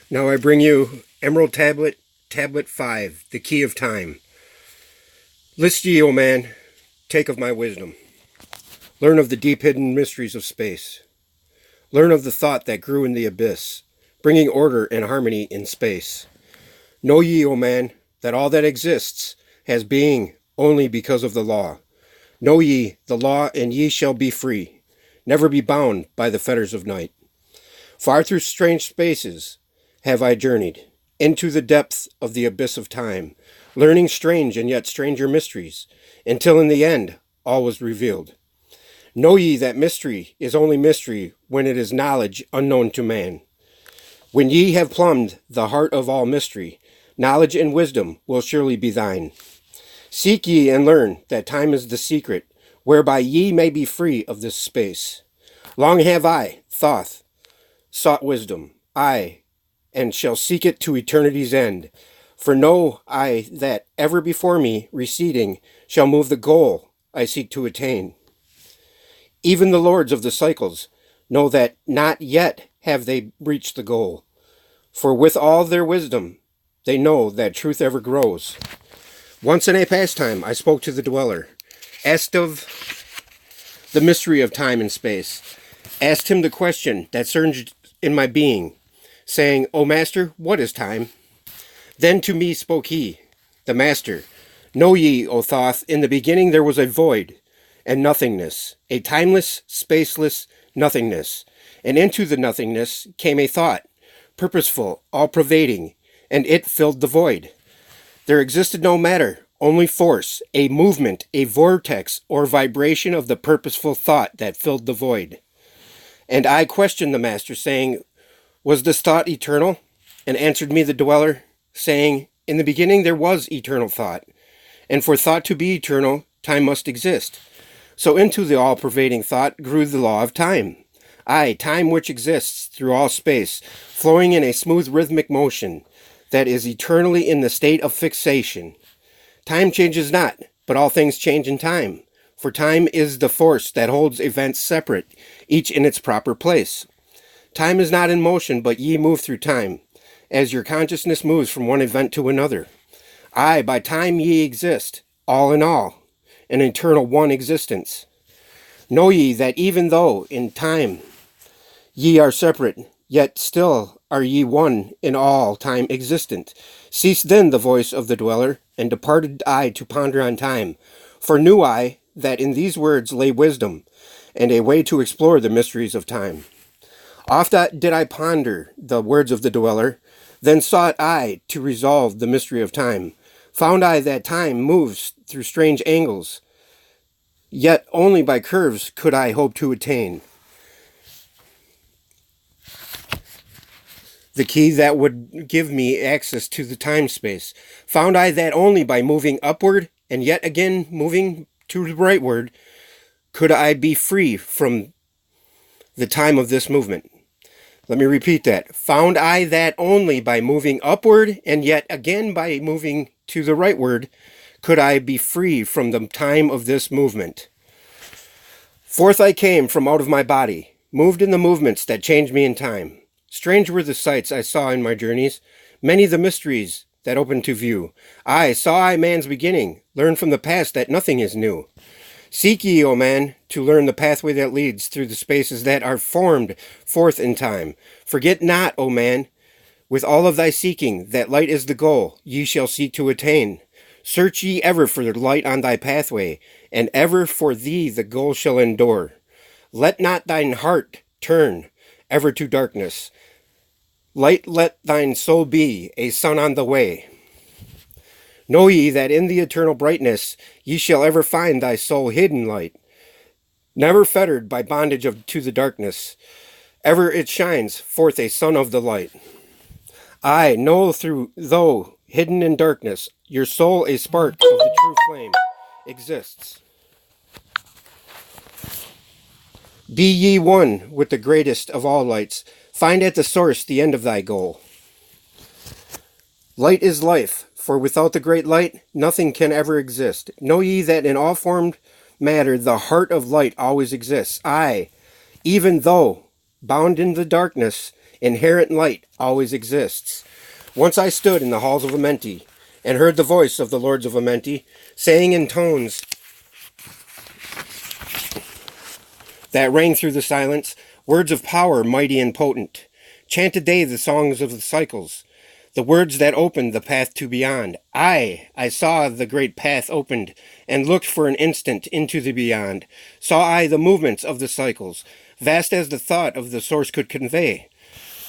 Now I bring you Emerald Tablet, Tablet 5, the Key of Time. List ye, O man, take of my wisdom. Learn of the deep hidden mysteries of space. Learn of the thought that grew in the abyss, bringing order and harmony in space. Know ye, O man, that all that exists has being only because of the law. Know ye the law, and ye shall be free, never be bound by the fetters of night. Far through strange spaces have I journeyed, into the depth of the abyss of time, learning strange and yet stranger mysteries, until in the end all was revealed. Know ye that mystery is only mystery when it is knowledge unknown to man. When ye have plumbed the heart of all mystery, knowledge and wisdom will surely be thine. Seek ye and learn that time is the secret, whereby ye may be free of this space. Long have I, Thoth, sought wisdom, and shall seek it to eternity's end. For know I that ever before me, receding, shall move the goal I seek to attain. Even the lords of the cycles know that not yet have they reached the goal. For with all their wisdom, they know that truth ever grows. Once in a pastime, I spoke to the dweller, asked of the mystery of time and space, asked him the question that surged in my being, saying, O master, what is time? Then to me spoke he, the master, Know ye, O Thoth, in the beginning there was a void and nothingness, a timeless, spaceless nothingness, and into the nothingness came a thought, purposeful, all-pervading, and it filled the void. There existed no matter, only force, a movement, a vortex, or vibration of the purposeful thought that filled the void. And I questioned the master, saying, Was this thought eternal? And answered me the dweller, saying, In the beginning there was eternal thought, and for thought to be eternal, time must exist. So into the all-pervading thought grew the law of time. Aye, time which exists through all space, flowing in a smooth rhythmic motion, that is eternally in the state of fixation. Time changes not, but all things change in time, for time is the force that holds events separate, each in its proper place. Time is not in motion, but ye move through time, as your consciousness moves from one event to another. Aye, by time ye exist, all in all, an eternal one existence. Know ye that even though in time ye are separate, yet still are ye one in all time existent. Ceased then the voice of the dweller, and departed I to ponder on time. For knew I that in these words lay wisdom, and a way to explore the mysteries of time. Oft did I ponder the words of the dweller, then sought I to resolve the mystery of time. Found I that time moves through strange angles, yet only by curves could I hope to attain the key that would give me access to the time-space. Found I that only by moving upward and yet again moving to the rightward could I be free from the time of this movement. Let me repeat that. Found I that only by moving upward and yet again by moving to the rightward could I be free from the time of this movement. Forth I came from out of my body, moved in the movements that changed me in time. Strange were the sights I saw in my journeys, many the mysteries that opened to view. I saw man's beginning, learned from the past that nothing is new. Seek ye, O man, to learn the pathway that leads through the spaces that are formed forth in time. Forget not, O man, with all of thy seeking, that light is the goal ye shall seek to attain. Search ye ever for the light on thy pathway, and ever for thee the goal shall endure. Let not thine heart turn ever to darkness. Light let thine soul be, a sun on the way. Know ye that in the eternal brightness ye shall ever find thy soul hidden light, never fettered by bondage to the darkness. Ever it shines forth a sun of the light. I know though hidden in darkness, your soul a spark of the true flame exists. Be ye one with the greatest of all lights. Find at the source the end of thy goal. Light is life, for without the great light, nothing can ever exist. Know ye that in all formed matter, the heart of light always exists. Aye, even though bound in the darkness, inherent light always exists. Once I stood in the halls of Amenti, and heard the voice of the lords of Amenti, saying in tones that rang through the silence, words of power mighty and potent. Chanted they the songs of the cycles, the words that opened the path to beyond. I saw the great path opened, and looked for an instant into the beyond. Saw I the movements of the cycles, vast as the thought of the source could convey.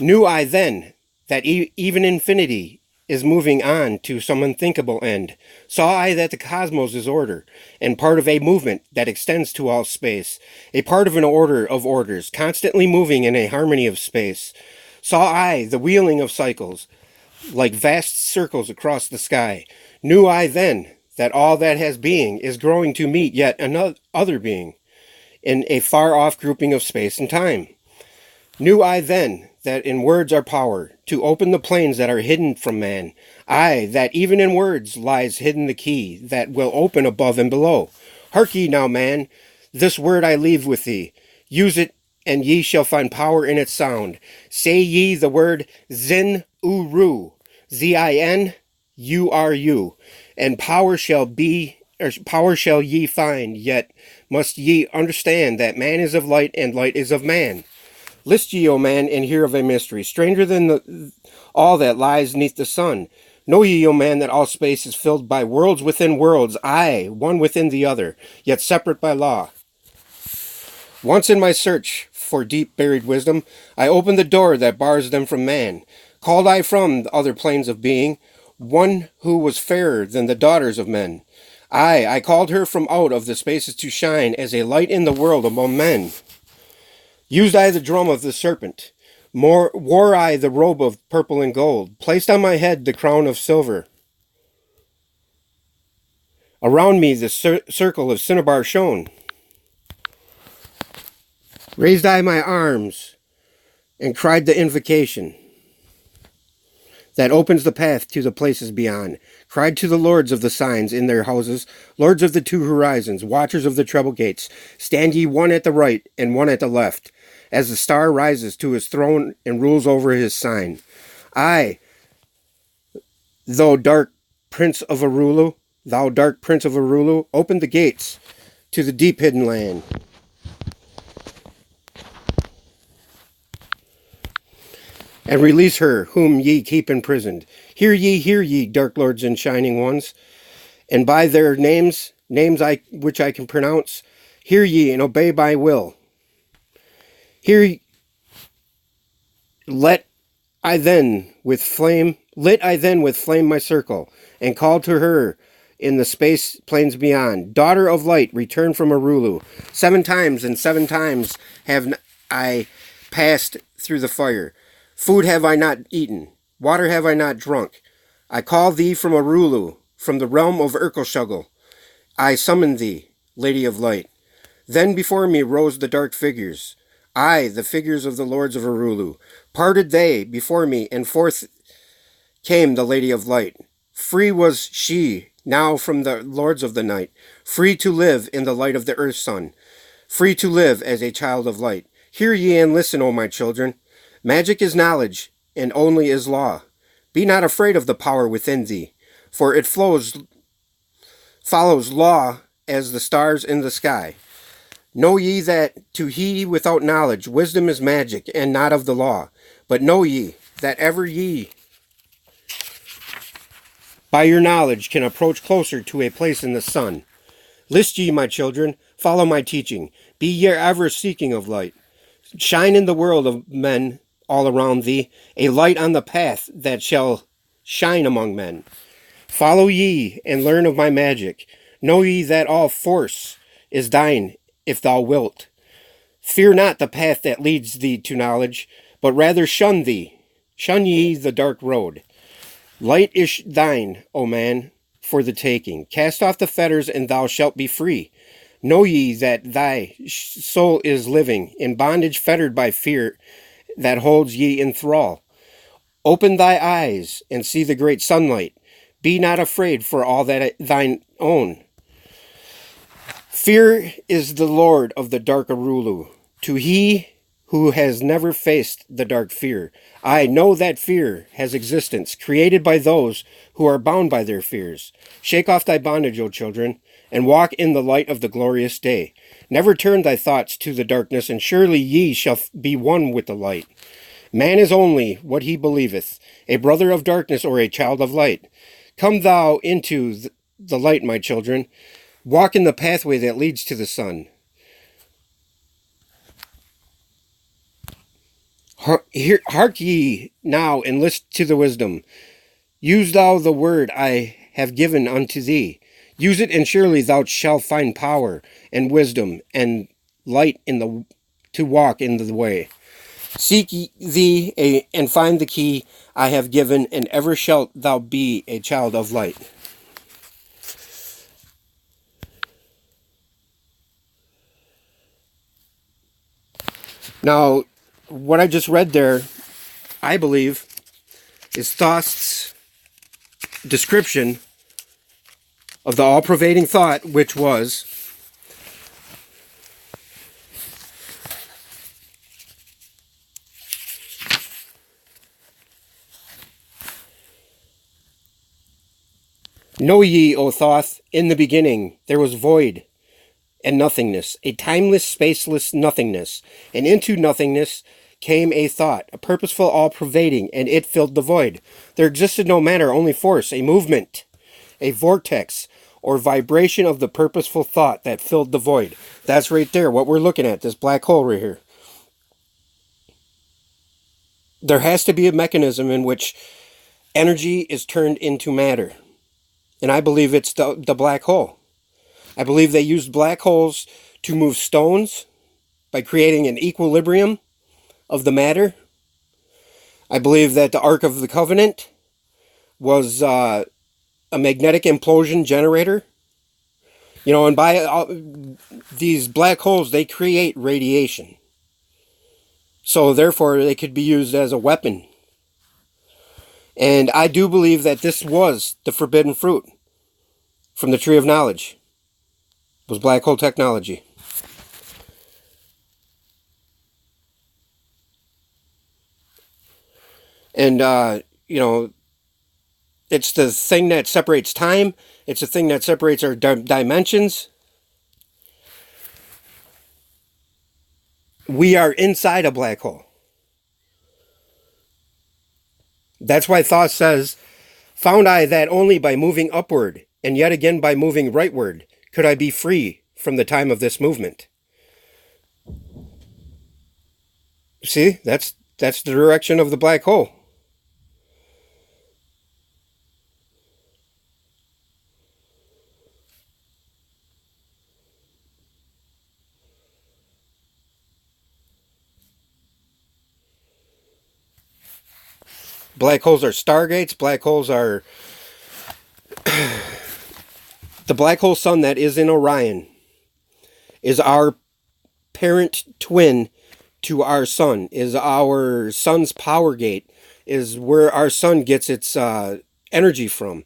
Knew I then that even infinity is moving on to some unthinkable end. Saw I that the cosmos is order, and part of a movement that extends to all space, a part of an order of orders, constantly moving in a harmony of space. Saw I the wheeling of cycles, like vast circles across the sky. Knew I then that all that has being is growing to meet yet another other being, in a far-off grouping of space and time. Knew I then that in words are power, to open the planes that are hidden from man. Aye, that even in words lies hidden the key, that will open above and below. Hark ye now, man, this word I leave with thee. Use it, and ye shall find power in its sound. Say ye the word Zin-U-Ru, Z-I-N-U-R-U, and power shall ye find, yet must ye understand that man is of light, and light is of man. List ye, O man, and hear of a mystery, stranger than all that lies neath the sun. Know ye, O man, that all space is filled by worlds within worlds, aye, one within the other, yet separate by law. Once in my search for deep buried wisdom, I opened the door that bars them from man. Called I from the other planes of being, one who was fairer than the daughters of men. Aye, I called her from out of the spaces to shine as a light in the world among men. Used I the drum of the serpent, wore I the robe of purple and gold, placed on my head the crown of silver. Around me the circle of cinnabar shone. Raised I my arms and cried the invocation that opens the path to the places beyond. Cried to the lords of the signs in their houses, lords of the two horizons, watchers of the treble gates, stand ye one at the right and one at the left, as the star rises to his throne and rules over his sign. I, thou dark prince of Arulu, open the gates to the deep hidden land. And release her whom ye keep imprisoned. Hear ye, dark lords and shining ones, and by their names which I can pronounce, hear ye and obey my will. Lit I then with flame my circle, and called to her in the space plains beyond. Daughter of light, return from Arulu. 7 times and 7 times have I passed through the fire. Food have I not eaten, water have I not drunk. I call thee from Arulu, from the realm of Urkelshugel. I summon thee, Lady of Light. Then before me rose the dark figures. Aye, the figures of the lords of Arulu. Parted they before me, and forth came the Lady of Light. Free was she now from the lords of the night, free to live in the light of the earth sun, free to live as a child of light. Hear ye and listen, O my children. Magic is knowledge, and only is law. Be not afraid of the power within thee, for it follows law as the stars in the sky. Know ye that to he without knowledge wisdom is magic, and not of the law. But know ye that ever ye by your knowledge can approach closer to a place in the sun. List ye, my children, follow my teaching. Be ye ever seeking of light. Shine in the world of men all around thee, a light on the path that shall shine among men. Follow ye and learn of my magic. Know ye that all force is thine if thou wilt. Fear not the path that leads thee to knowledge, but rather shun ye the dark road. Light is thine, O man, for the taking. Cast off the fetters, and thou shalt be free. Know ye that thy soul is living, in bondage fettered by fear that holds ye in thrall. Open thy eyes, and see the great sunlight. Be not afraid for all that thine own. Fear is the lord of the dark Arulu. To he who has never faced the dark fear. I know that fear has existence, created by those who are bound by their fears. Shake off thy bondage, O children, and walk in the light of the glorious day. Never turn thy thoughts to the darkness, and surely ye shall be one with the light. Man is only what he believeth, a brother of darkness or a child of light. Come thou into the light, my children. Walk in the pathway that leads to the sun. Hark ye now, and listen to the wisdom. Use thou the word I have given unto thee. Use it, and surely thou shalt find power and wisdom and light to walk in the way. Seek thee and find the key I have given, and ever shalt thou be a child of light. Now, what I just read there, I believe, is Thoth's description of the all-pervading thought, which was Know ye, O Thoth, in the beginning there was void and nothingness, a timeless, spaceless nothingness, and into nothingness came a thought, a purposeful, all-pervading, and it filled the void. There existed no matter, only force, a movement, a vortex, or vibration of the purposeful thought that filled the void. That's right there, what we're looking at, this black hole right here. There has to be a mechanism in which energy is turned into matter. And I believe it's the black hole. I believe they used black holes to move stones by creating an equilibrium of the matter. I believe that the Ark of the Covenant was a magnetic implosion generator. You know, and by these black holes, they create radiation. So therefore, they could be used as a weapon. And I do believe that this was the forbidden fruit from the tree of knowledge. It was black hole technology. And, you know, it's the thing that separates time. It's the thing that separates our dimensions. We are inside a black hole. That's why Thoth says, found I that only by moving upward, and yet again by moving rightward, could I be free from the time of this movement. See, that's the direction of the black hole. Black holes are stargates. Black holes are the black hole sun that is in Orion is our parent twin to our sun, is our sun's power gate, is where our sun gets its energy from.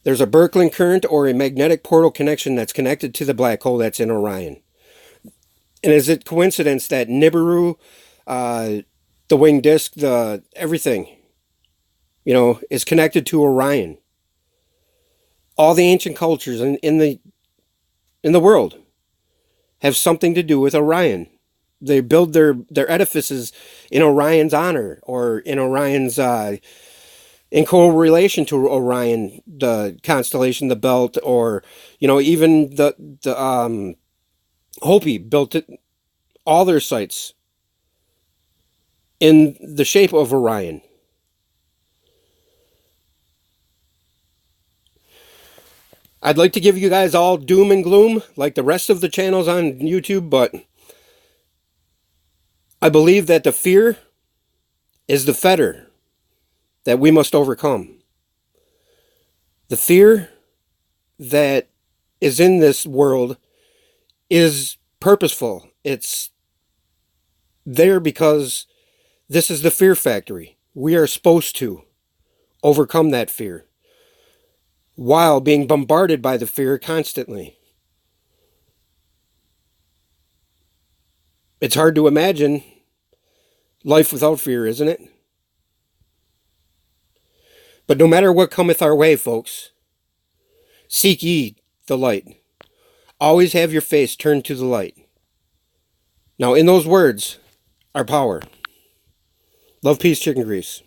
There's a Birkeland current or a magnetic portal connection that's connected to the black hole that's in Orion. And is it coincidence that Nibiru, the winged disk, the everything, you know, is connected to Orion? All the ancient cultures in the world have something to do with Orion. They build their edifices in Orion's honor, or in Orion's in correlation to Orion, the constellation, the belt, or you know, even the Hopi built it, all their sites in the shape of Orion. I'd like to give you guys all doom and gloom like the rest of the channels on YouTube, but I believe that the fear is the fetter that we must overcome. The fear that is in this world is purposeful. It's there because this is the fear factory. We are supposed to overcome that fear while being bombarded by the fear constantly. It's hard to imagine life without fear, isn't it? But no matter what cometh our way, folks, seek ye the light. Always have your face turned to the light. Now, in those words are power. Love, peace, chicken grease.